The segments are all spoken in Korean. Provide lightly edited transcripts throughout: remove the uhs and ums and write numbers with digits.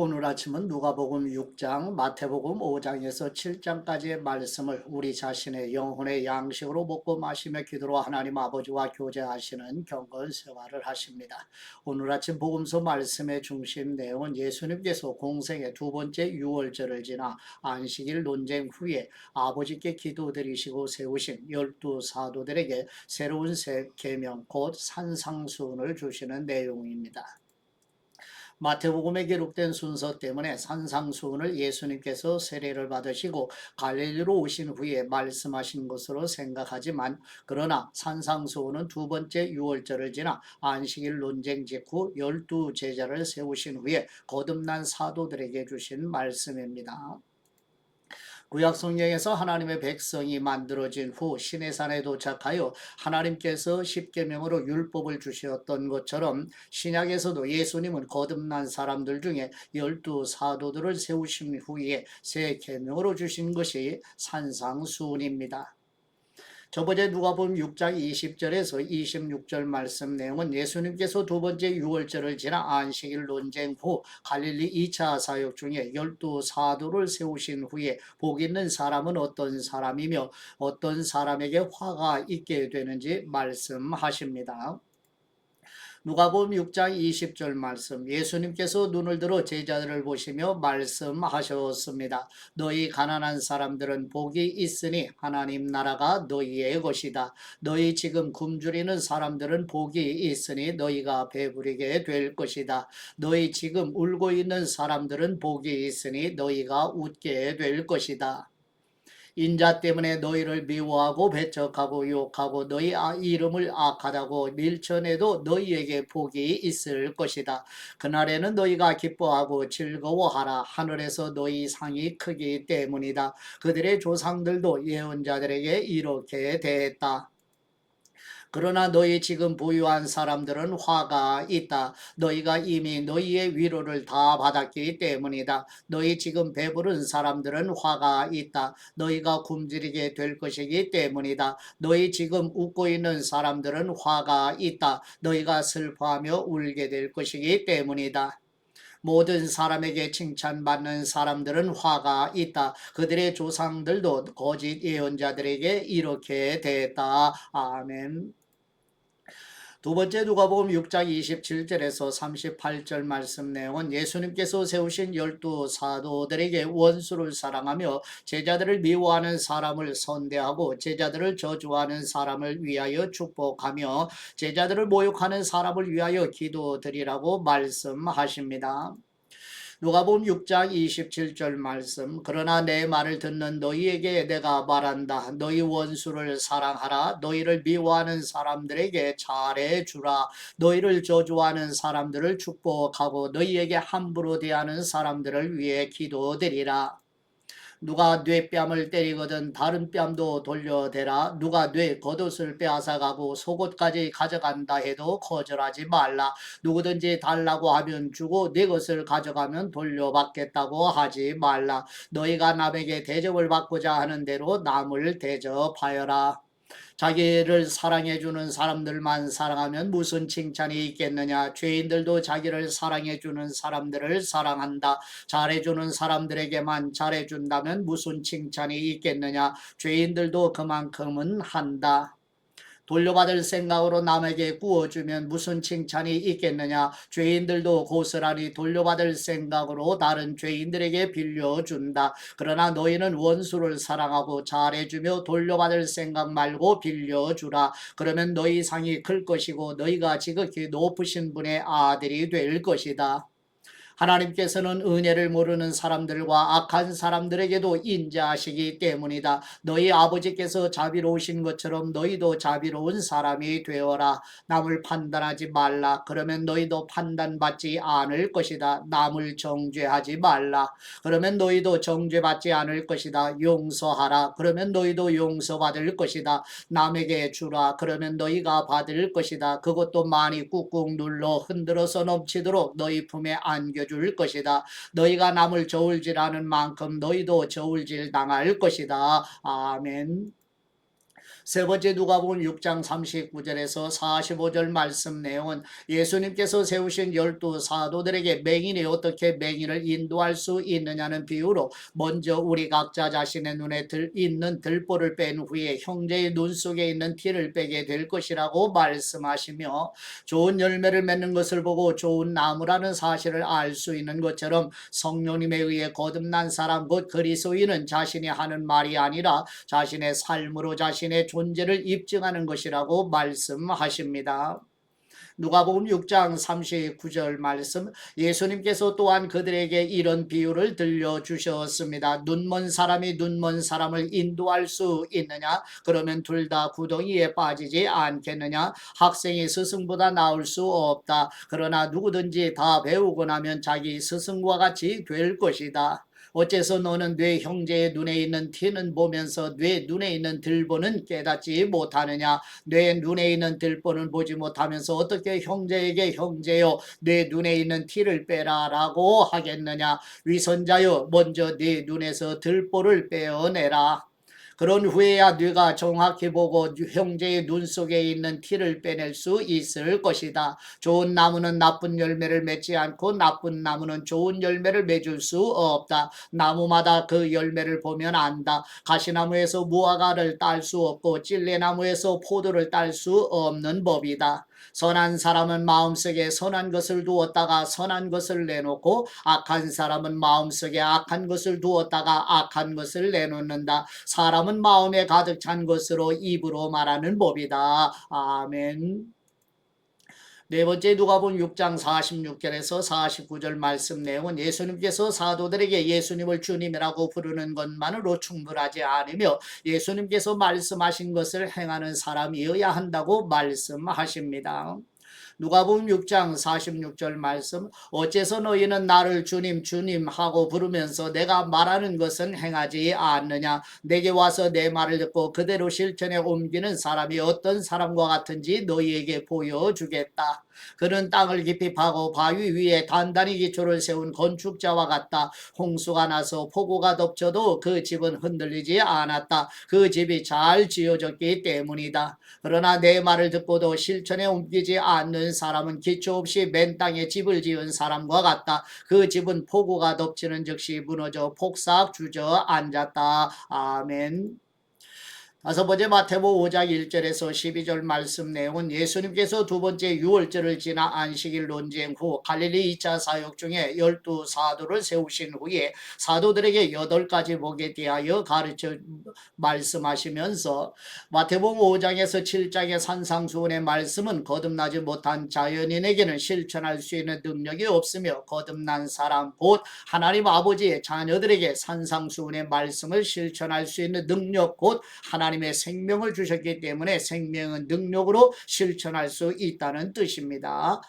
오늘 아침은 누가복음 6장, 마태복음 5장에서 7장까지의 말씀을 우리 자신의 영혼의 양식으로 먹고 마시며 기도로 하나님 아버지와 교제하시는 경건 생활을 하십니다. 오늘 아침 복음서 말씀의 중심 내용은 예수님께서 공생의 두 번째 유월절을 지나 안식일 논쟁 후에 아버지께 기도드리시고 세우신 12사도들에게 새로운 계명 곧 산상수훈을 주시는 내용입니다. 마태복음에 기록된 순서 때문에 산상수훈을 예수님께서 세례를 받으시고 갈릴리로 오신 후에 말씀하신 것으로 생각하지만, 그러나 산상수훈은 두 번째 유월절을 지나 안식일 논쟁 직후 12제자를 세우신 후에 거듭난 사도들에게 주신 말씀입니다. 구약 성경에서 하나님의 백성이 만들어진 후 시내산에 도착하여 하나님께서 십계명으로 율법을 주셨던 것처럼, 신약에서도 예수님은 거듭난 사람들 중에 12사도들을 세우신 후에 새 계명으로 주신 것이 산상수훈입니다. 저번에 누가복음 6장 20절에서 26절 말씀 내용은 예수님께서 두 번째 유월절을 지나 안식일 논쟁 후 갈릴리 2차 사역 중에 12사도를 세우신 후에 복 있는 사람은 어떤 사람이며 어떤 사람에게 화가 있게 되는지 말씀하십니다. 누가복음 6장 20절 말씀, 예수님께서 눈을 들어 제자들을 보시며 말씀하셨습니다. 너희 가난한 사람들은 복이 있으니 하나님 나라가 너희의 것이다. 너희 지금 굶주리는 사람들은 복이 있으니 너희가 배부리게 될 것이다. 너희 지금 울고 있는 사람들은 복이 있으니 너희가 웃게 될 것이다. 인자 때문에 너희를 미워하고 배척하고 욕하고 너희 이름을 악하다고 밀쳐내도 너희에게 복이 있을 것이다. 그날에는 너희가 기뻐하고 즐거워하라. 하늘에서 너희 상이 크기 때문이다. 그들의 조상들도 예언자들에게 이렇게 대했다. 그러나 너희 지금 부유한 사람들은 화가 있다. 너희가 이미 너희의 위로를 다 받았기 때문이다. 너희 지금 배부른 사람들은 화가 있다. 너희가 굶주리게 될 것이기 때문이다. 너희 지금 웃고 있는 사람들은 화가 있다. 너희가 슬퍼하며 울게 될 것이기 때문이다. 모든 사람에게 칭찬받는 사람들은 화가 있다. 그들의 조상들도 거짓 예언자들에게 이렇게 대했다. 아멘. 두 번째 누가복음 6장 27절에서 38절 말씀 내용은 예수님께서 세우신 12사도들에게 원수를 사랑하며 제자들을 미워하는 사람을 선대하고 제자들을 저주하는 사람을 위하여 축복하며 제자들을 모욕하는 사람을 위하여 기도드리라고 말씀하십니다. 누가복음 6장 27절 말씀, 그러나 내 말을 듣는 너희에게 내가 말한다. 너희 원수를 사랑하라. 너희를 미워하는 사람들에게 잘해주라. 너희를 저주하는 사람들을 축복하고 너희에게 함부로 대하는 사람들을 위해 기도드리라. 누가 뇌 뺨을 때리거든 다른 뺨도 돌려대라. 누가 뇌 겉옷을 빼앗아가고 속옷까지 가져간다 해도 거절하지 말라. 누구든지 달라고 하면 주고 네 것을 가져가면 돌려받겠다고 하지 말라. 너희가 남에게 대접을 받고자 하는 대로 남을 대접하여라. 자기를 사랑해주는 사람들만 사랑하면 무슨 칭찬이 있겠느냐. 죄인들도 자기를 사랑해주는 사람들을 사랑한다. 잘해주는 사람들에게만 잘해준다면 무슨 칭찬이 있겠느냐. 죄인들도 그만큼은 한다. 돌려받을 생각으로 남에게 구워주면 무슨 칭찬이 있겠느냐. 죄인들도 고스란히 돌려받을 생각으로 다른 죄인들에게 빌려준다. 그러나 너희는 원수를 사랑하고 잘해주며 돌려받을 생각 말고 빌려주라. 그러면 너희 상이 클 것이고 너희가 지극히 높으신 분의 아들이 될 것이다. 하나님께서는 은혜를 모르는 사람들과 악한 사람들에게도 인자하시기 때문이다. 너희 아버지께서 자비로우신 것처럼 너희도 자비로운 사람이 되어라. 남을 판단하지 말라. 그러면 너희도 판단받지 않을 것이다. 남을 정죄하지 말라. 그러면 너희도 정죄받지 않을 것이다. 용서하라. 그러면 너희도 용서받을 것이다. 남에게 주라. 그러면 너희가 받을 것이다. 그것도 많이 꾹꾹 눌러 흔들어서 넘치도록 너희 품에 안겨줄 것이다. 너희가 남을 저울질하는 만큼 너희도 저울질 당할 것이다. 아멘. 세 번째 누가복음 6장 39절에서 45절 말씀 내용은 예수님께서 세우신 12사도들에게 맹인이 어떻게 맹인을 인도할 수 있느냐는 비유로 먼저 우리 각자 자신의 눈에 있는 들보를 뺀 후에 형제의 눈 속에 있는 티를 빼게 될 것이라고 말씀하시며, 좋은 열매를 맺는 것을 보고 좋은 나무라는 사실을 알 수 있는 것처럼 성령님에 의해 거듭난 사람 곧 그리스도인은 자신이 하는 말이 아니라 자신의 삶으로 자신의 존재를 입증하는 것이라고 말씀하십니다. 누가복음 6장 39절 말씀, 예수님께서 또한 그들에게 이런 비유를 들려주셨습니다. 눈먼 사람이 눈먼 사람을 인도할 수 있느냐? 그러면 둘 다 구덩이에 빠지지 않겠느냐? 학생이 스승보다 나을 수 없다. 그러나 누구든지 다 배우고 나면 자기 스승과 같이 될 것이다. 어째서 너는 네 형제의 눈에 있는 티는 보면서 네 눈에 있는 들보는 깨닫지 못하느냐? 내 눈에 있는 들보는 보지 못하면서 어떻게 형제에게 형제여 내 눈에 있는 티를 빼라라고 하겠느냐? 위선자여 먼저 네 눈에서 들보를 빼어내라. 그런 후에야 네가 정확히 보고 형제의 눈 속에 있는 티를 빼낼 수 있을 것이다. 좋은 나무는 나쁜 열매를 맺지 않고 나쁜 나무는 좋은 열매를 맺을 수 없다. 나무마다 그 열매를 보면 안다. 가시나무에서 무화과를 딸 수 없고 찔레나무에서 포도를 딸 수 없는 법이다. 선한 사람은 마음속에 선한 것을 두었다가 선한 것을 내놓고 악한 사람은 마음속에 악한 것을 두었다가 악한 것을 내놓는다. 사람은 마음에 가득 찬 것으로 입으로 말하는 법이다. 아멘. 네 번째 누가복음 6장 46절에서 49절 말씀 내용은 예수님께서 사도들에게 예수님을 주님이라고 부르는 것만으로 충분하지 않으며 예수님께서 말씀하신 것을 행하는 사람이어야 한다고 말씀하십니다. 누가복음 6장 46절 말씀, 어째서 너희는 나를 주님 주님 하고 부르면서 내가 말하는 것은 행하지 않느냐? 내게 와서 내 말을 듣고 그대로 실천에 옮기는 사람이 어떤 사람과 같은지 너희에게 보여주겠다. 그는 땅을 깊이 파고 바위 위에 단단히 기초를 세운 건축자와 같다. 홍수가 나서 폭우가 덮쳐도 그 집은 흔들리지 않았다. 그 집이 잘 지어졌기 때문이다. 그러나 내 말을 듣고도 실천에 옮기지 않는 사람은 기초 없이 맨 땅에 집을 지은 사람과 같다. 그 집은 폭우가 덮치는 즉시 무너져 폭삭 주저앉았다. 아멘. 다섯 번째 마태복음 5장 1절에서 12절 말씀 내용은 예수님께서 두 번째 유월절을 지나 안식일 논쟁 후 갈릴리 2차 사역 중에 12사도를 세우신 후에 사도들에게 8가지 복에 대하여 가르쳐 말씀하시면서 마태복음 5장에서 7장의 산상수훈의 말씀은 거듭나지 못한 자연인에게는 실천할 수 있는 능력이 없으며 거듭난 사람 곧 하나님 아버지의 자녀들에게 산상수훈의 말씀을 실천할 수 있는 능력 곧 하나님의 생명을 주셨기 때문에 생명은 능력으로 실천할 수 있다는 뜻입니다.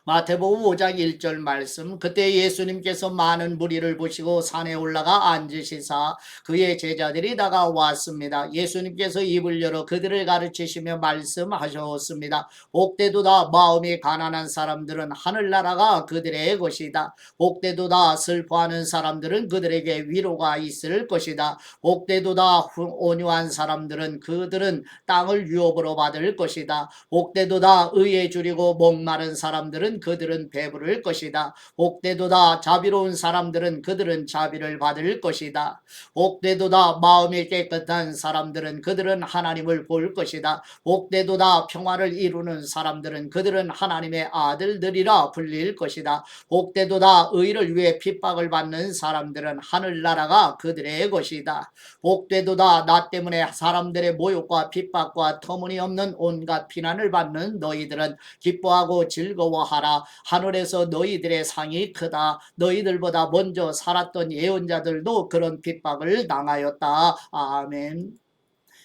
마태복음 5장 1절 말씀, 그때 예수님께서 많은 무리를 보시고 산에 올라가 앉으시사 그의 제자들이 다가왔습니다. 예수님께서 입을 열어 그들을 가르치시며 말씀하셨습니다. 복되도다 마음이 가난한 사람들은 하늘나라가 그들의 것이다. 복되도다 슬퍼하는 사람들은 그들에게 위로가 있을 것이다. 복되도다 온유한 사람들은 그들은 땅을 유업으로 받을 것이다. 복되도다 의에 줄이고 목마른 사람들은 그들은 배부를 것이다. 복되도다 자비로운 사람들은 그들은 자비를 받을 것이다. 복되도다 마음이 깨끗한 사람들은 그들은 하나님을 볼 것이다. 복되도다 평화를 이루는 사람들은 그들은 하나님의 아들들이라 불릴 것이다. 복되도다 의를 위해 핍박을 받는 사람들은 하늘나라가 그들의 것이다. 복되도다 나 때문에 사람들의 모욕과 핍박과 터무니없는 온갖 비난을 받는 너희들은 기뻐하고 즐거워하라. 하늘에서 너희들의 상이 크다. 너희들보다 먼저 살았던 예언자들도 그런 핍박을 당하였다. 아멘.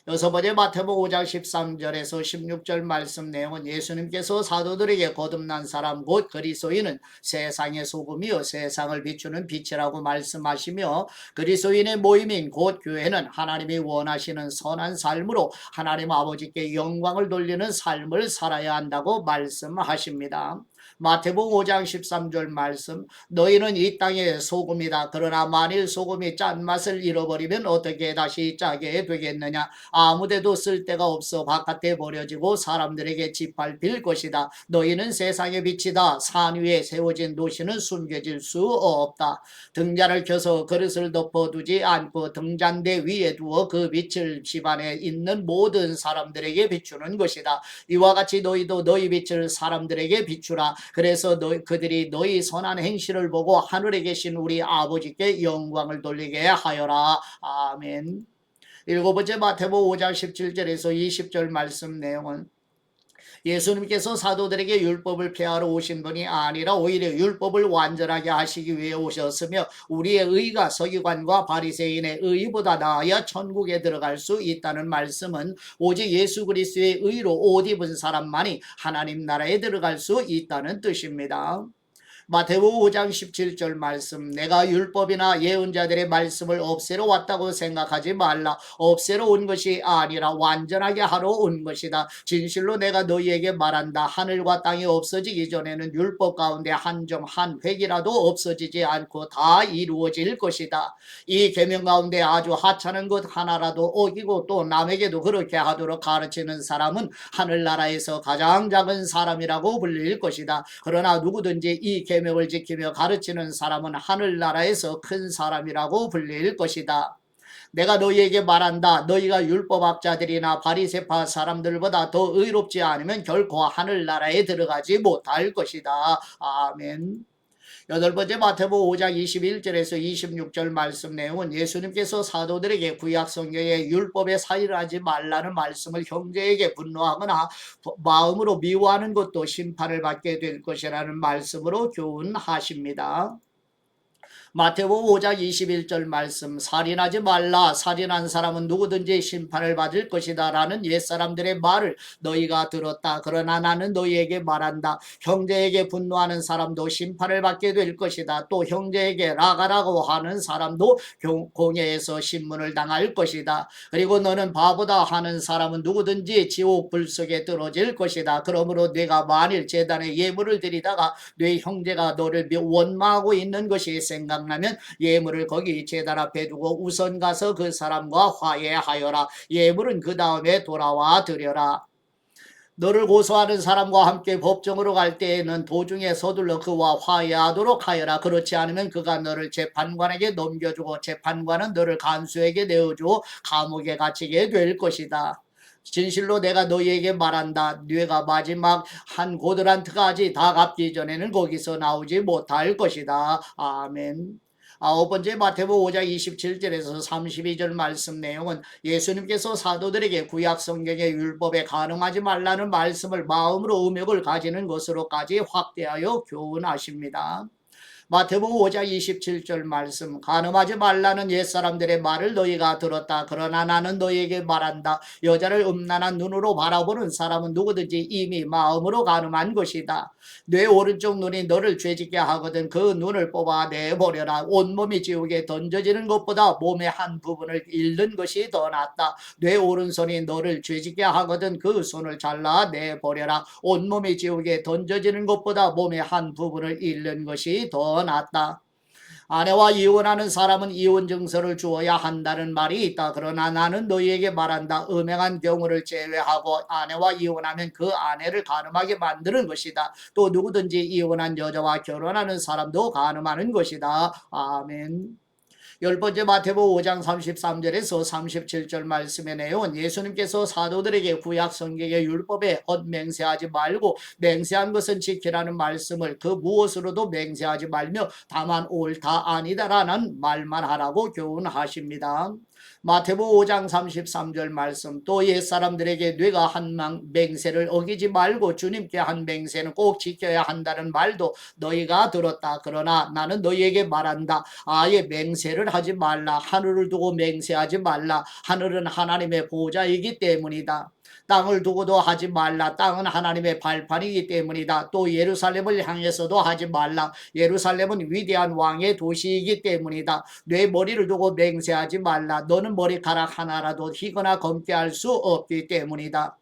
여섯 번째 마태복음 5장 13절에서 16절 말씀 내용은 예수님께서 사도들에게 거듭난 사람 곧 그리스도인은 세상의 소금이요 세상을 비추는 빛이라고 말씀하시며 그리스도인의 모임인 곧 교회는 하나님이 원하시는 선한 삶으로 하나님 아버지께 영광을 돌리는 삶을 살아야 한다고 말씀하십니다. 마태복음 5장 13절 말씀, 너희는 이 땅의 소금이다. 그러나 만일 소금이 짠맛을 잃어버리면 어떻게 다시 짜게 되겠느냐. 아무데도 쓸데가 없어 바깥에 버려지고 사람들에게 짓밟힐 것이다. 너희는 세상의 빛이다. 산 위에 세워진 도시는 숨겨질 수 없다. 등잔을 켜서 그릇을 덮어두지 않고 등잔대 위에 두어 그 빛을 집안에 있는 모든 사람들에게 비추는 것이다. 이와 같이 너희도 너희 빛을 사람들에게 비추라. 그래서 그들이 너희 선한 행실을 보고 하늘에 계신 우리 아버지께 영광을 돌리게 하여라. 아멘. 일곱 번째 마태복음 5장 17절에서 20절 말씀 내용은 예수님께서 사도들에게 율법을 폐하러 오신 분이 아니라 오히려 율법을 완전하게 하시기 위해 오셨으며 우리의 의가 서기관과 바리새인의 의보다 나아야 천국에 들어갈 수 있다는 말씀은 오직 예수 그리스도의 의로 옷 입은 사람만이 하나님 나라에 들어갈 수 있다는 뜻입니다. 마태복음 5장 17절 말씀, 내가 율법이나 예언자들의 말씀을 없애러 왔다고 생각하지 말라. 없애러 온 것이 아니라 완전하게 하러 온 것이다. 진실로 내가 너희에게 말한다. 하늘과 땅이 없어지기 전에는 율법 가운데 한 점 한 획이라도 없어지지 않고 다 이루어질 것이다. 이 계명 가운데 아주 하찮은 것 하나라도 어기고 또 남에게도 그렇게 하도록 가르치는 사람은 하늘나라에서 가장 작은 사람이라고 불릴 것이다. 그러나 누구든지 이 계명을 지키며 가르치는 사람은 하늘나라에서 큰 사람이라고 불릴 것이다. 내가 너희에게 말한다. 너희가 율법학자들이나 바리새파 사람들보다 더 의롭지 않으면 결코 하늘나라에 들어가지 못할 것이다. 아멘. 여덟 번째 마태복음 5장 21절에서 26절 말씀 내용은 예수님께서 사도들에게 구약 성경의 율법에 사의를 하지 말라는 말씀을 형제에게 분노하거나 마음으로 미워하는 것도 심판을 받게 될 것이라는 말씀으로 교훈하십니다. 마태복음 5장 21절 말씀, 살인하지 말라. 살인한 사람은 누구든지 심판을 받을 것이다 라는 옛사람들의 말을 너희가 들었다. 그러나 나는 너희에게 말한다. 형제에게 분노하는 사람도 심판을 받게 될 것이다. 또 형제에게 라가라고 하는 사람도 공회에서 신문을 당할 것이다. 그리고 너는 바보다 하는 사람은 누구든지 지옥 불 속에 떨어질 것이다. 그러므로 네가 만일 제단에 예물을 드리다가 네 형제가 너를 원망하고 있는 것이 생각나면 예물을 거기 제단 앞에 두고 우선 가서 그 사람과 화해하여라. 예물은 그 다음에 돌아와 드려라. 너를 고소하는 사람과 함께 법정으로 갈 때에는 도중에 서둘러 그와 화해하도록 하여라. 그렇지 않으면 그가 너를 재판관에게 넘겨주고 재판관은 너를 간수에게 내어주고 감옥에 갇히게 될 것이다. 진실로 내가 너희에게 말한다. 네가 마지막 한 고드란트까지 다 갚기 전에는 거기서 나오지 못할 것이다. 아멘. 아홉 번째 마태복음 5장 27절에서 32절 말씀 내용은 예수님께서 사도들에게 구약 성경의 율법에 간응하지 말라는 말씀을 마음으로 음욕을 가지는 것으로까지 확대하여 교훈하십니다. 마태복음 5장 27절 말씀, 간음하지 말라는 옛사람들의 말을 너희가 들었다. 그러나 나는 너희에게 말한다. 여자를 음란한 눈으로 바라보는 사람은 누구든지 이미 마음으로 간음한 것이다. 내 오른쪽 눈이 너를 죄짓게 하거든 그 눈을 뽑아내버려라. 온몸이 지옥에 던져지는 것보다 몸의 한 부분을 잃는 것이 더 낫다. 내 오른손이 너를 죄짓게 하거든 그 손을 잘라내버려라. 온몸이 지옥에 던져지는 것보다 몸의 한 부분을 잃는 것이 더 낫다. 아내와 이혼하는 사람은 이혼 증서를 주어야 한다는 말이 있다. 그러나 나는 너희에게 말한다. 음행한 경우를 제외하고 아내와 이혼하면 그 아내를 간음하게 만드는 것이다. 또 누구든지 이혼한 여자와 결혼하는 사람도 간음하는 것이다. 아멘. 열 번째 마태복음 5장 33절에서 37절 말씀의 내용은 예수님께서 사도들에게 구약 성경의 율법에 헛맹세하지 말고 맹세한 것은 지키라는 말씀을 그 무엇으로도 맹세하지 말며 다만 옳다 아니다라는 말만 하라고 교훈하십니다. 마태복음 5장 33절 말씀, 또 옛사람들에게 네가 한 맹세를 어기지 말고 주님께 한 맹세는 꼭 지켜야 한다는 말도 너희가 들었다. 그러나 나는 너희에게 말한다. 아예 맹세를 하지 말라. 하늘을 두고 맹세하지 말라. 하늘은 하나님의 보좌이기 때문이다. 땅을 두고도 하지 말라. 땅은 하나님의 발판이기 때문이다. 또 예루살렘을 향해서도 하지 말라. 예루살렘은 위대한 왕의 도시이기 때문이다. 내 머리를 두고 맹세하지 말라. 너는 머리카락 하나라도 희거나 검게 할 수 없기 때문이다.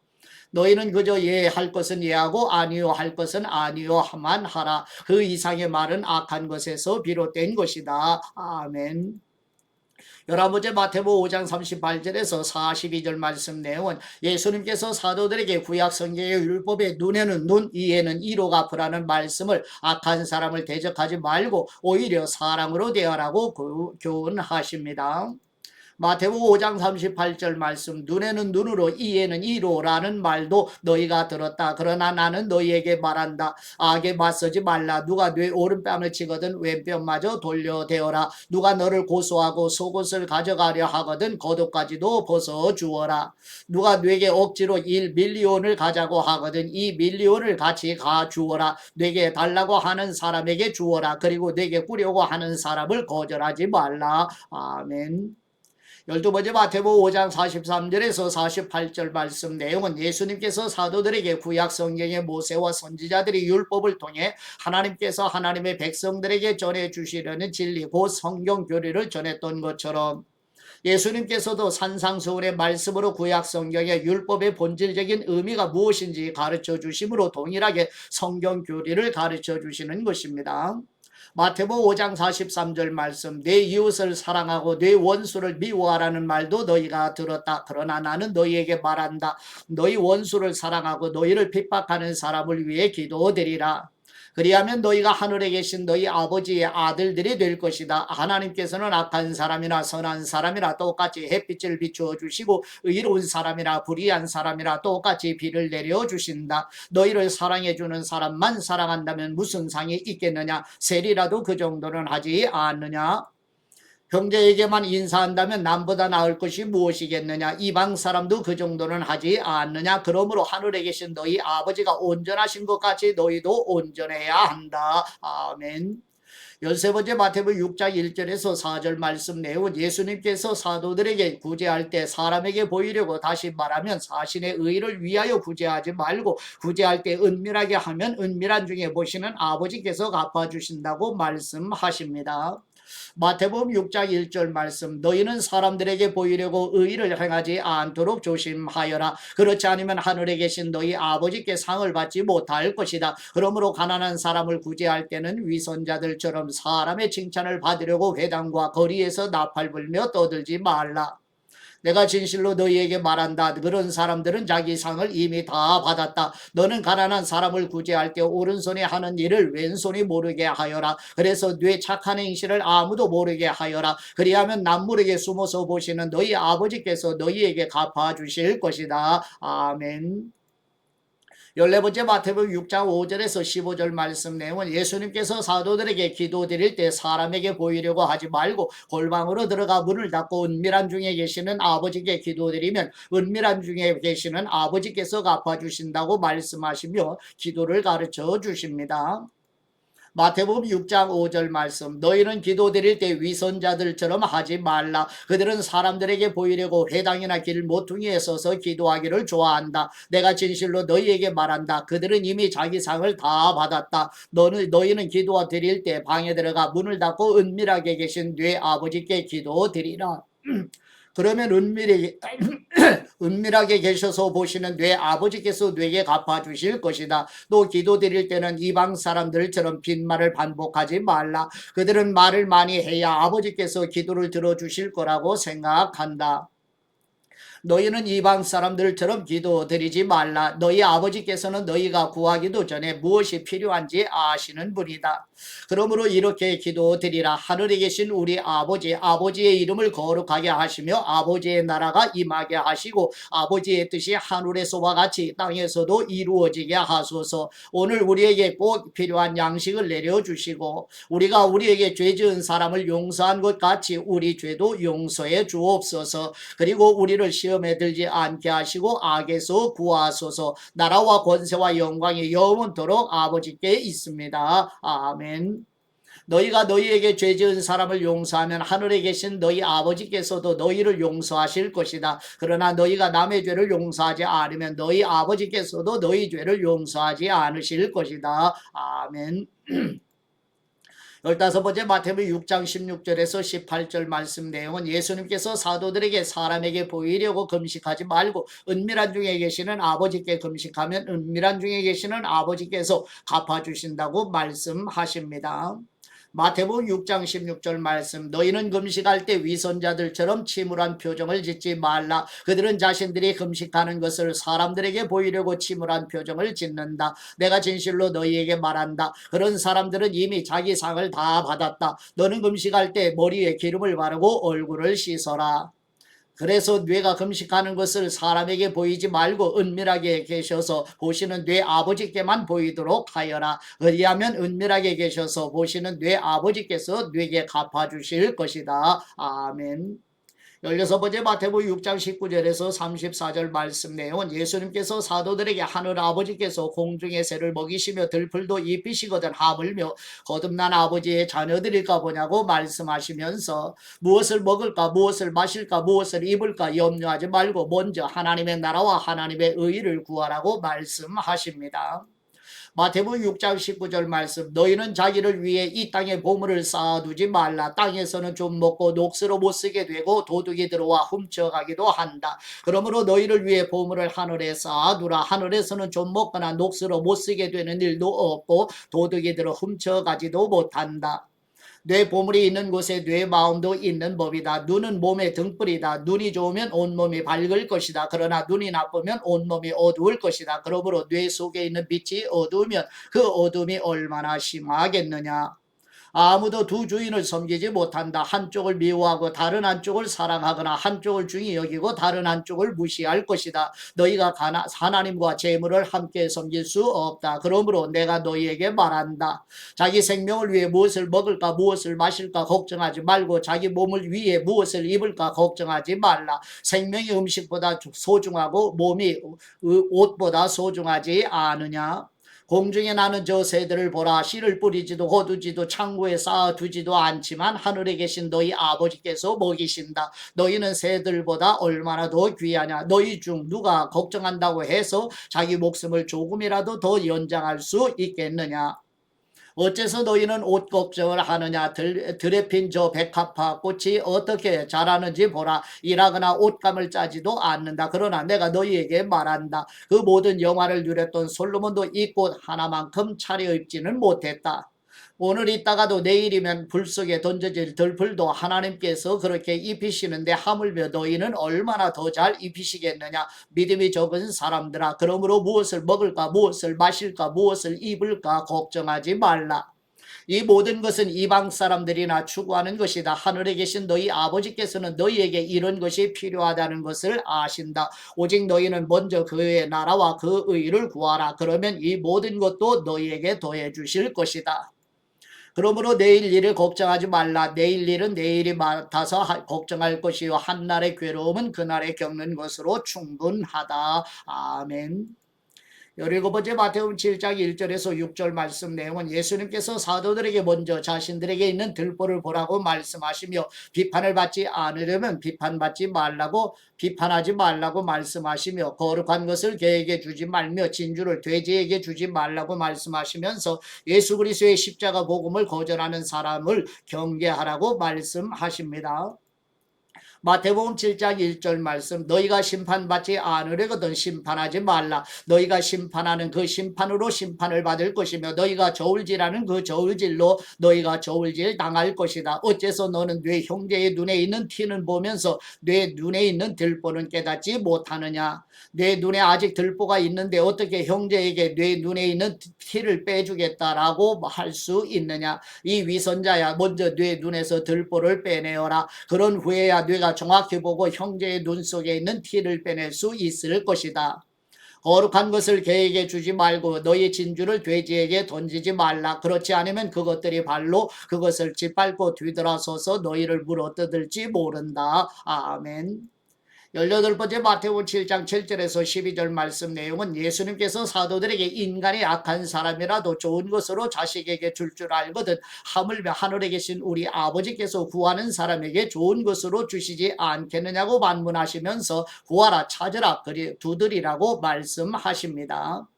너희는 그저 예 할 것은 예하고 아니요 할 것은 아니요만 하라. 그 이상의 말은 악한 것에서 비롯된 것이다. 아멘. 11번째 마태복음 5장 38절에서 42절 말씀 내용은 예수님께서 사도들에게 구약 성경의 율법의 눈에는 눈, 이에는 이로 갚으라는 말씀을 악한 사람을 대적하지 말고 오히려 사랑으로 대하라고 교훈하십니다. 마태복음 5장 38절 말씀, 눈에는 눈으로 이에는 이로라는 말도 너희가 들었다. 그러나 나는 너희에게 말한다. 악에 맞서지 말라. 누가 네 오른뺨을 치거든 왼뺨마저 돌려대어라. 누가 너를 고소하고 속옷을 가져가려 하거든 겉옷까지도 벗어주어라. 누가 네게 억지로 1밀리온을 가자고 하거든 2밀리온을 같이 가주어라. 네게 달라고 하는 사람에게 주어라. 그리고 네게 꾸려고 하는 사람을 거절하지 말라. 아멘. 12번째 마태복음 5장 43절에서 48절 말씀 내용은 예수님께서 사도들에게 구약 성경의 모세와 선지자들이 율법을 통해 하나님께서 하나님의 백성들에게 전해주시려는 진리 곧 성경 교리를 전했던 것처럼 예수님께서도 산상수훈의 말씀으로 구약 성경의 율법의 본질적인 의미가 무엇인지 가르쳐 주심으로 동일하게 성경 교리를 가르쳐 주시는 것입니다. 마태복음 5장 43절 말씀, 내 이웃을 사랑하고 내 원수를 미워하라는 말도 너희가 들었다. 그러나 나는 너희에게 말한다. 너희 원수를 사랑하고 너희를 핍박하는 사람을 위해 기도드리라. 그리하면 너희가 하늘에 계신 너희 아버지의 아들들이 될 것이다. 하나님께서는 악한 사람이나 선한 사람이나 똑같이 햇빛을 비추어 주시고 의로운 사람이나 불의한 사람이나 똑같이 비를 내려 주신다. 너희를 사랑해 주는 사람만 사랑한다면 무슨 상이 있겠느냐? 셀이라도 그 정도는 하지 않느냐? 형제에게만 인사한다면 남보다 나을 것이 무엇이겠느냐? 이방 사람도 그 정도는 하지 않느냐? 그러므로 하늘에 계신 너희 아버지가 온전하신 것 같이 너희도 온전해야 한다. 아멘. 13번째 마태복음 6장 1절에서 4절 말씀 내용은 예수님께서 사도들에게 구제할 때 사람에게 보이려고 다시 말하면 자신의 의를 위하여 구제하지 말고 구제할 때 은밀하게 하면 은밀한 중에 보시는 아버지께서 갚아주신다고 말씀하십니다. 마태복음 6장 1절 말씀, 너희는 사람들에게 보이려고 의를 행하지 않도록 조심하여라. 그렇지 않으면 하늘에 계신 너희 아버지께 상을 받지 못할 것이다. 그러므로 가난한 사람을 구제할 때는 위선자들처럼 사람의 칭찬을 받으려고 회당과 거리에서 나팔 불며 떠들지 말라. 내가 진실로 너희에게 말한다. 그런 사람들은 자기 상을 이미 다 받았다. 너는 가난한 사람을 구제할 때 오른손이 하는 일을 왼손이 모르게 하여라. 그래서 네 착한 행실을 아무도 모르게 하여라. 그리하면 남모르게 숨어서 보시는 너희 아버지께서 너희에게 갚아주실 것이다. 아멘. 14번째 마태복음 6장 5절에서 15절 말씀 내용은 예수님께서 사도들에게 기도 드릴 때 사람에게 보이려고 하지 말고 골방으로 들어가 문을 닫고 은밀한 중에 계시는 아버지께 기도드리면 은밀한 중에 계시는 아버지께서 갚아주신다고 말씀하시며 기도를 가르쳐 주십니다. 마태복음 6장 5절 말씀, 너희는 기도드릴 때 위선자들처럼 하지 말라. 그들은 사람들에게 보이려고 회당이나 길 모퉁이에 서서 기도하기를 좋아한다. 내가 진실로 너희에게 말한다. 그들은 이미 자기 상을 다 받았다. 너희는 기도 드릴 때 방에 들어가 문을 닫고 은밀하게 계신 네 아버지께 기도드리라. 그러면 은밀하게 계셔서 보시는 내 아버지께서 내게 갚아주실 것이다. 또 기도드릴 때는 이방 사람들처럼 빈말을 반복하지 말라. 그들은 말을 많이 해야 아버지께서 기도를 들어주실 거라고 생각한다. 너희는 이방 사람들처럼 기도드리지 말라. 너희 아버지께서는 너희가 구하기도 전에 무엇이 필요한지 아시는 분이다. 그러므로 이렇게 기도드리라. 하늘에 계신 우리 아버지, 아버지의 이름을 거룩하게 하시며 아버지의 나라가 임하게 하시고 아버지의 뜻이 하늘에서와 같이 땅에서도 이루어지게 하소서. 오늘 우리에게 꼭 필요한 양식을 내려주시고 우리가 우리에게 죄 지은 사람을 용서한 것 같이 우리 죄도 용서해 주옵소서. 그리고 우리를 시험에 들지 않게 하시고 악에서 구하소서. 나라와 권세와 영광이 영원토록 아버지께 있습니다. 아멘. 너희가 너희에게 죄 지은 사람을 용서하면 하늘에 계신 너희 아버지께서도 너희를 용서하실 것이다. 그러나 너희가 남의 죄를 용서하지 않으면 너희 아버지께서도 너희 죄를 용서하지 않으실 것이다. 아멘. 15번째 마태복음 6장 16절에서 18절 말씀 내용은 예수님께서 사도들에게 사람에게 보이려고 금식하지 말고 은밀한 중에 계시는 아버지께 금식하면 은밀한 중에 계시는 아버지께서 갚아주신다고 말씀하십니다. 마태복음 6장 16절 말씀 너희는 금식할 때 위선자들처럼 침울한 표정을 짓지 말라. 그들은 자신들이 금식하는 것을 사람들에게 보이려고 침울한 표정을 짓는다. 내가 진실로 너희에게 말한다. 그런 사람들은 이미 자기 상을 다 받았다. 너는 금식할 때 머리에 기름을 바르고 얼굴을 씻어라. 그래서 뇌가 금식하는 것을 사람에게 보이지 말고 은밀하게 계셔서 보시는 뇌 아버지께만 보이도록 하여라. 그리하면 은밀하게 계셔서 보시는 뇌 아버지께서 뇌게 갚아주실 것이다. 아멘. 16번째 마태복음 6장 19절에서 34절 말씀 내용은 예수님께서 사도들에게 하늘 아버지께서 공중의 새를 먹이시며 들풀도 입히시거든 하물며 거듭난 아버지의 자녀들일까 보냐고 말씀하시면서 무엇을 먹을까 무엇을 마실까 무엇을 입을까 염려하지 말고 먼저 하나님의 나라와 하나님의 의를 구하라고 말씀하십니다. 마태복음 6장 19절 말씀 너희는 자기를 위해 이 땅에 보물을 쌓아두지 말라. 땅에서는 좀 먹고 녹스로 못 쓰게 되고 도둑이 들어와 훔쳐가기도 한다. 그러므로 너희를 위해 보물을 하늘에 쌓아두라. 하늘에서는 좀 먹거나 녹스로 못 쓰게 되는 일도 없고 도둑이 들어 훔쳐가지도 못한다. 뇌 보물이 있는 곳에 뇌 마음도 있는 법이다. 눈은 몸의 등불이다. 눈이 좋으면 온몸이 밝을 것이다. 그러나 눈이 나쁘면 온몸이 어두울 것이다. 그러므로 뇌 속에 있는 빛이 어두우면 그 어둠이 얼마나 심하겠느냐. 아무도 두 주인을 섬기지 못한다. 한쪽을 미워하고 다른 한쪽을 사랑하거나 한쪽을 중히 여기고 다른 한쪽을 무시할 것이다. 너희가 하나님과 재물을 함께 섬길 수 없다. 그러므로 내가 너희에게 말한다. 자기 생명을 위해 무엇을 먹을까 무엇을 마실까 걱정하지 말고 자기 몸을 위해 무엇을 입을까 걱정하지 말라. 생명이 음식보다 소중하고 몸이 옷보다 소중하지 않으냐. 공중에 나는 저 새들을 보라. 씨를 뿌리지도 거두지도 창고에 쌓아두지도 않지만 하늘에 계신 너희 아버지께서 먹이신다. 너희는 새들보다 얼마나 더 귀하냐. 너희 중 누가 걱정한다고 해서 자기 목숨을 조금이라도 더 연장할 수 있겠느냐. 어째서 너희는 옷 걱정을 하느냐. 들에 핀 저 백합화 꽃이 어떻게 자라는지 보라. 일하거나 옷감을 짜지도 않는다. 그러나 내가 너희에게 말한다. 그 모든 영화를 누렸던 솔로몬도 이 꽃 하나만큼 차려입지는 못했다. 오늘 있다가도 내일이면 불 속에 던져질 들풀도 하나님께서 그렇게 입히시는데 하물며 너희는 얼마나 더 잘 입히시겠느냐. 믿음이 적은 사람들아. 그러므로 무엇을 먹을까 무엇을 마실까 무엇을 입을까 걱정하지 말라. 이 모든 것은 이방 사람들이나 추구하는 것이다. 하늘에 계신 너희 아버지께서는 너희에게 이런 것이 필요하다는 것을 아신다. 오직 너희는 먼저 그의 나라와 그 의를 구하라. 그러면 이 모든 것도 너희에게 더해 주실 것이다. 그러므로 내일 일을 걱정하지 말라. 내일 일은 내일이 맡아서 걱정할 것이요 한날의 괴로움은 그날에 겪는 것으로 충분하다. 아멘. 17번째 마태복음 7장 1절에서 6절 말씀 내용은 예수님께서 사도들에게 먼저 자신들에게 있는 들보를 보라고 말씀하시며 비판을 받지 않으려면 비판하지 말라고 말씀하시며 거룩한 것을 개에게 주지 말며 진주를 돼지에게 주지 말라고 말씀하시면서 예수 그리스도의 십자가 복음을 거절하는 사람을 경계하라고 말씀하십니다. 마태복음 7장 1절 말씀 너희가 심판받지 않으려거든 심판하지 말라. 너희가 심판하는 그 심판으로 심판을 받을 것이며 너희가 저울질하는 그 저울질로 너희가 저울질 당할 것이다. 어째서 너는 네 형제의 눈에 있는 티는 보면서 내 눈에 있는 들보는 깨닫지 못하느냐. 내 눈에 아직 들보가 있는데 어떻게 형제에게 내 눈에 있는 티를 빼주겠다라고 할 수 있느냐. 이 위선자야 먼저 내 눈에서 들보를 빼내어라. 그런 후에야 뇌가 정확히 보고 형제의 눈 속에 있는 티를 빼낼 수 있을 것이다. 거룩한 것을 개에게 주지 말고 너희 진주를 돼지에게 던지지 말라. 그렇지 않으면 그것들이 발로 그것을 짓밟고 뒤돌아서서 너희를 물어뜯을지 모른다. 아멘. 18번째 마태복음 7장 7절에서 12절 말씀 내용은 예수님께서 사도들에게 인간이 악한 사람이라도 좋은 것으로 자식에게 줄 알거든 하물며 하늘에 계신 우리 아버지께서 구하는 사람에게 좋은 것으로 주시지 않겠느냐고 반문하시면서 구하라 찾으라 두드리라고 말씀하십니다.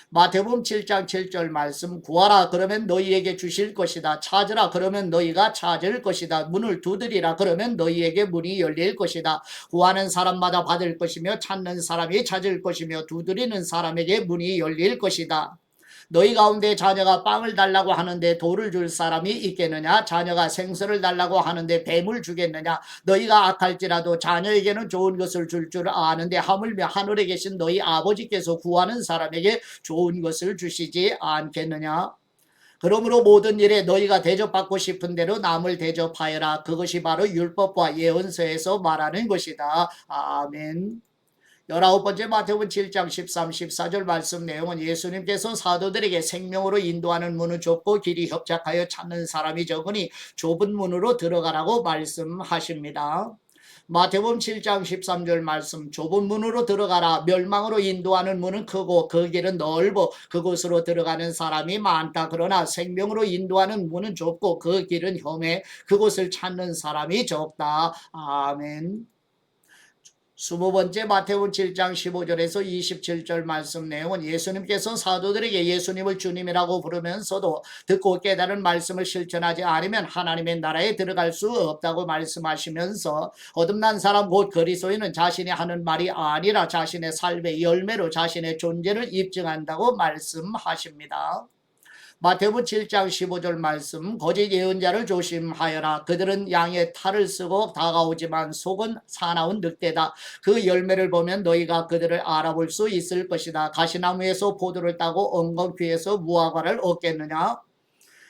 마태복음 7장 7절 말씀 구하라 그러면 너희에게 주실 것이다. 찾으라 그러면 너희가 찾을 것이다. 문을 두드리라 그러면 너희에게 문이 열릴 것이다. 구하는 사람마다 받을 것이며 찾는 사람이 찾을 것이며 두드리는 사람에게 문이 열릴 것이다. 너희 가운데 자녀가 빵을 달라고 하는데 돌을 줄 사람이 있겠느냐? 자녀가 생선을 달라고 하는데 뱀을 주겠느냐? 너희가 악할지라도 자녀에게는 좋은 것을 줄 줄 아는데 하물며 하늘에 계신 너희 아버지께서 구하는 사람에게 좋은 것을 주시지 않겠느냐? 그러므로 모든 일에 너희가 대접받고 싶은 대로 남을 대접하여라. 그것이 바로 율법과 예언서에서 말하는 것이다. 아멘. 19번째 마태복음 7장 13, 14절 말씀 내용은 예수님께서 사도들에게 생명으로 인도하는 문은 좁고 길이 협착하여 찾는 사람이 적으니 좁은 문으로 들어가라고 말씀하십니다. 마태복음 7장 13절 말씀 좁은 문으로 들어가라. 멸망으로 인도하는 문은 크고 그 길은 넓어 그곳으로 들어가는 사람이 많다. 그러나 생명으로 인도하는 문은 좁고 그 길은 험해 그곳을 찾는 사람이 적다. 아멘. 20번째 마태복음 7장 15절에서 27절 말씀 내용은 예수님께서 사도들에게 예수님을 주님이라고 부르면서도 듣고 깨달은 말씀을 실천하지 않으면 하나님의 나라에 들어갈 수 없다고 말씀하시면서 거듭난 사람 곧 그리스도인은 자신이 하는 말이 아니라 자신의 삶의 열매로 자신의 존재를 입증한다고 말씀하십니다. 마태복음 7장 15절 말씀 거짓 예언자를 조심하여라. 그들은 양의 탈을 쓰고 다가오지만 속은 사나운 늑대다. 그 열매를 보면 너희가 그들을 알아볼 수 있을 것이다. 가시나무에서 포도를 따고 엉겅퀴에서 무화과를 얻겠느냐?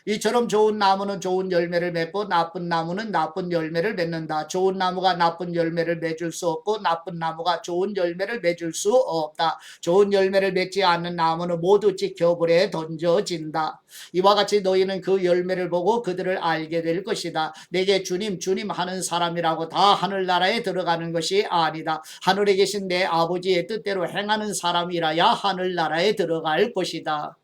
이처럼 좋은 나무는 좋은 열매를 맺고 나쁜 나무는 나쁜 열매를 맺는다. 좋은 나무가 나쁜 열매를 맺을 수 없고 나쁜 나무가 좋은 열매를 맺을 수 없다. 좋은 열매를 맺지 않는 나무는 모두 지켜불에 던져진다. 이와 같이 너희는 그 열매를 보고 그들을 알게 될 것이다. 내게 주님 주님 하는 사람이라고 다 하늘나라에 들어가는 것이 아니다. 하늘에 계신 내 아버지의 뜻대로 행하는 사람이라야 하늘나라에 들어갈 것이다.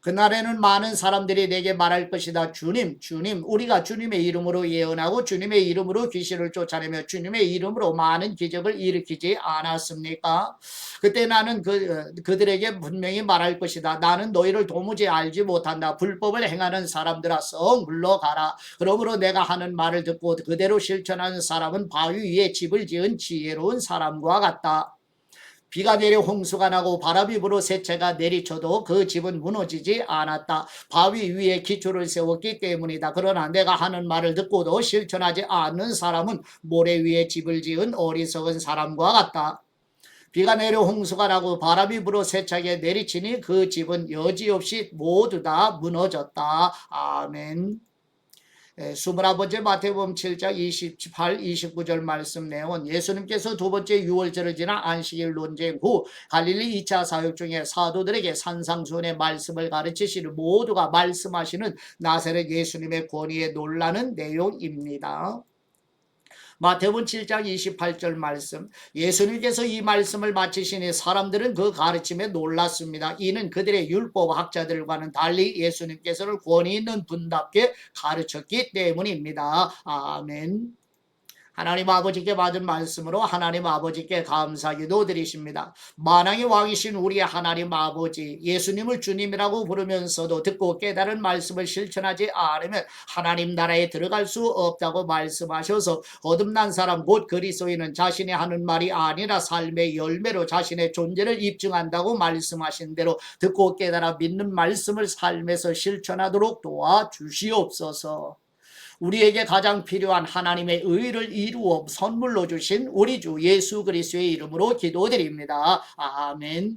그날에는 많은 사람들이 내게 말할 것이다. 주님, 주님, 우리가 주님의 이름으로 예언하고 주님의 이름으로 귀신을 쫓아내며 주님의 이름으로 많은 기적을 일으키지 않았습니까? 그때 나는 그들에게 분명히 말할 것이다. 나는 너희를 도무지 알지 못한다. 불법을 행하는 사람들아 썩 물러가라. 그러므로 내가 하는 말을 듣고 그대로 실천하는 사람은 바위 위에 집을 지은 지혜로운 사람과 같다. 비가 내려 홍수가 나고 바람이 불어 새채가 내리쳐도 그 집은 무너지지 않았다. 바위 위에 기초를 세웠기 때문이다. 그러나 내가 하는 말을 듣고도 실천하지 않는 사람은 모래 위에 집을 지은 어리석은 사람과 같다. 비가 내려 홍수가 나고 바람이 불어 세차게 내리치니 그 집은 여지없이 모두 다 무너졌다. 아멘. 21번째 마태복음 7장 28, 29절 말씀 내용은 예수님께서 두 번째 유월절을 지나 안식일 논쟁 후 갈릴리 2차 사역 중에 사도들에게 산상수훈의 말씀을 가르치시는 모두가 말씀하시는 나사렛 예수님의 권위에 놀라는 내용입니다. 마태복음 7장 28절 말씀 예수님께서 이 말씀을 마치시니 사람들은 그 가르침에 놀랐습니다. 이는 그들의 율법 학자들과는 달리 예수님께서는 권위 있는 분답게 가르쳤기 때문입니다. 아멘. 하나님 아버지께 받은 말씀으로 하나님 아버지께 감사기도 드리십니다. 만왕의 왕이신 우리의 하나님 아버지 예수님을 주님이라고 부르면서도 듣고 깨달은 말씀을 실천하지 않으면 하나님 나라에 들어갈 수 없다고 말씀하셔서 거듭난 사람 곧 그리스도인은 자신이 하는 말이 아니라 삶의 열매로 자신의 존재를 입증한다고 말씀하신 대로 듣고 깨달아 믿는 말씀을 삶에서 실천하도록 도와주시옵소서. 우리에게 가장 필요한 하나님의 의를 이루어 선물로 주신 우리 주 예수 그리스도의 이름으로 기도드립니다. 아멘.